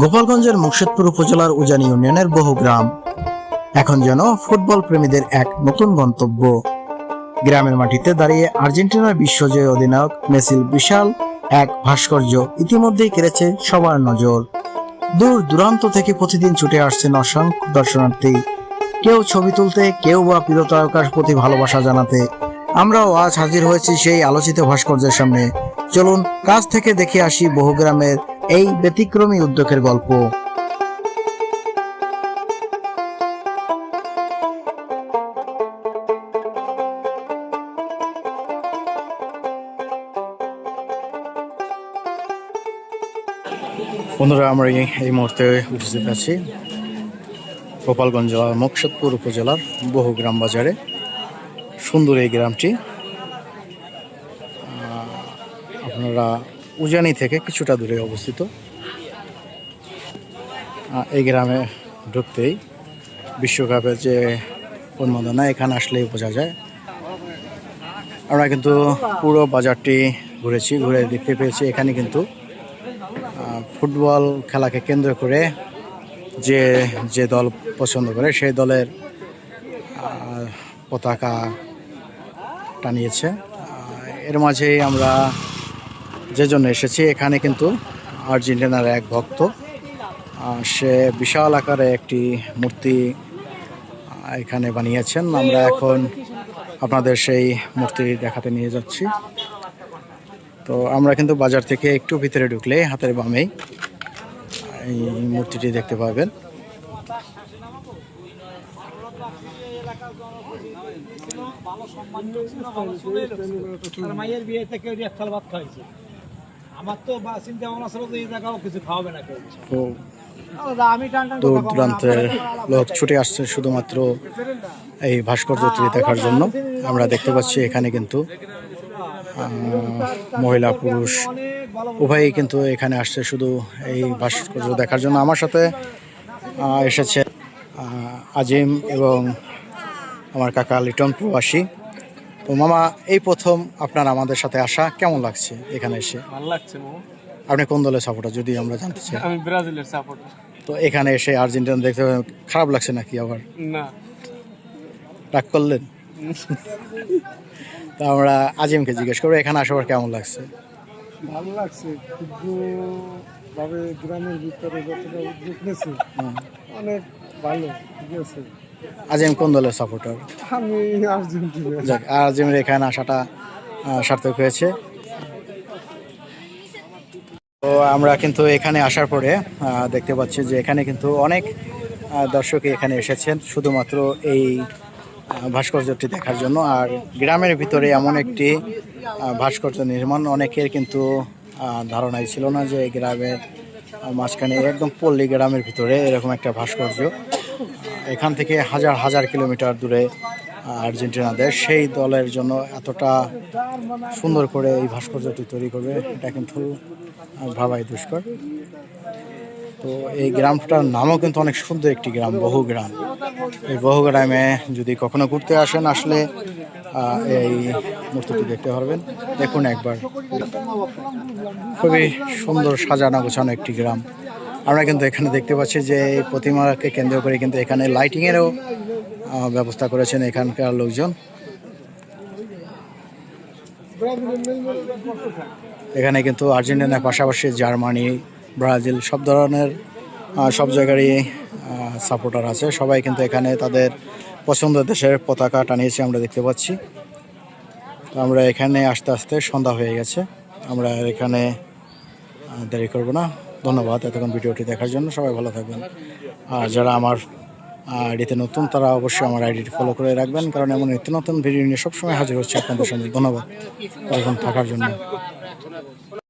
গোপালগঞ্জের মুর্শিদপুর উপজেলার উজানি ইউনিয়নের বহু গ্রাম এখন যেন ফুটবল প্রেমীদের এক নতুন গন্তব্য। গ্রামের মাটিতে দাঁড়িয়ে আর্জেন্টিনার বিশ্বজয়ী অধিনায়ক মেসির বিশাল এক ভাস্কর্য ইতিমধ্যেই কেড়েছে সবার নজর। দূর দূরান্ত থেকে প্রতিদিন ছুটে আসছেন অসংখ্য দর্শনার্থী, কেউ ছবি তুলতে, কেউ বা প্রিয় তারকার প্রতি ভালোবাসা জানাতে। আমরাও আজ হাজির হয়েছি সেই আলোচিত ভাস্কর্যের সামনে। চলুন কাছ থেকে দেখে আসি বহু গ্রামের এই ব্যতিক্রমী উদ্যোগের গল্প। বন্ধুরা, আমরা এই মুহূর্তে উপস্থিত আছি গোপালগঞ্জ জেলার মুর্শিদপুর উপজেলার বহু গ্রাম বাজারে। সুন্দর এই গ্রামটি আপনারা উজানি থেকে কিছুটা দূরে অবস্থিত। এই গ্রামে ঢুকতেই বিশ্বকাপের যে উন্মাদনা এখানে আসলেই বোঝা যায়। আমরা কিন্তু পুরো বাজারটি ঘুরেছি, ঘুরে দেখতে পেয়েছি এখানে কিন্তু ফুটবল খেলাকে কেন্দ্র করে যে যে দল পছন্দ করে সেই দলের পতাকা টানিয়েছে। এর মাঝেই আমরা যে জন্য এসেছি, এখানে কিন্তু আর্জেন্টিনার এক ভক্ত, সে বিশাল আকারে একটি মূর্তি এখানে বানিয়েছেন। আমরা এখন আপনাদের সেই মূর্তি দেখাতে নিয়ে যাচ্ছি। তো আমরা কিন্তু বাজার থেকে একটু ভিতরে ঢুকলে হাতের বামেই এই মূর্তিটি দেখতে পাবেন। দূর দূরান্তের লোক ছুটে আসছে শুধুমাত্র এই ভাস্কর্যটি দেখার জন্য। আমরা দেখতে পাচ্ছি এখানে কিন্তু মহিলা পুরুষ উভয়ই কিন্তু এখানে আসছে শুধু এই ভাস্কর্য দেখার জন্য। আমার সাথে এসেছে আজিম এবং আমার কাকা লিটন প্রবাসী। তো মামা, এই প্রথম আপনার আমাদের সাথে আসা, কেমন লাগছে এখানে এসে? ভালো লাগছে। আপনি কোন দলের সাপোর্টার যদি আমরা জানতে চাই? আমি ব্রাজিলের সাপোর্টার। তো এখানে এসে আর্জেন্টিনা দেখতে খারাপ লাগছে নাকি? আবার না, রাগ করলেন? তো আমরা আজিমকে জিজ্ঞেস করবো এখানে আসার কেমন লাগছে। ভালো লাগছে। ভাবে গ্রামের ভিতরে যতটা উদ্যোগ নিয়েছে অনেক ভালো। ঠিক আছে। আজিম কোন দলের সাপোর্টার? আমি আর্জেন্টিনা। যাক, আজিমের এখানে আসাটা সার্থক হয়েছে। তো আমরা কিন্তু এখানে আসার পরে দেখতে পাচ্ছি যে এখানে কিন্তু অনেক দর্শকই এখানে এসেছেন শুধুমাত্র এই ভাস্কর্যটি দেখার জন্য। আর গ্রামের ভিতরে এমন একটি ভাস্কর্য নির্মাণ অনেকের কিন্তু ধারণাই ছিল না যে গ্রামের মাঝখানে একদম পল্লী গ্রামের ভিতরে এরকম একটা ভাস্কর্য। এখান থেকে হাজার হাজার কিলোমিটার দূরে আর্জেন্টিনা দেশ, সেই দলের জন্য এতটা সুন্দর করে এই ভাস্কর্যটি তৈরি করবে, এটা কিন্তু ভাবাই দুষ্কর। তো এই গ্রামটার নামও কিন্তু অনেক সুন্দর একটি গ্রাম, বহু গ্রাম। এই বহু গ্রামে যদি কখনো ঘুরতে আসেন, আসলে এই মূর্তিটি দেখতে পারবেন। দেখুন একবার, খুবই সুন্দর সাজানো গোছানো একটি গ্রাম। আমরা কিন্তু এখানে দেখতে পাচ্ছি যে এই প্রতিমাকে কেন্দ্র করে কিন্তু এখানে লাইটিংয়েরও ব্যবস্থা করেছেন এখানকার লোকজন। এখানে কিন্তু আর্জেন্টিনার পাশাপাশি জার্মানি, ব্রাজিল সব ধরনের সব জায়গারই সাপোর্টার আছে। সবাই কিন্তু এখানে তাদের পছন্দের দেশের পতাকা টানিয়েছে আমরা দেখতে পাচ্ছি। তো আমরা এখানে আস্তে আস্তে সন্ধ্যা হয়ে গেছে, আমরা এখানে দেরি করব না। ধন্যবাদ এতক্ষণ ভিডিওটি দেখার জন্য। সবাই ভালো থাকবেন। আর যারা আমার আইডিতে নতুন, তারা অবশ্যই আমার আইডিটি ফলো করে রাখবেন, কারণ এমন নিত্য নতুন ভিডিও নিয়ে সবসময় হাজির হচ্ছে আপনাদের সামনে। ধন্যবাদ এখন থাকার জন্য।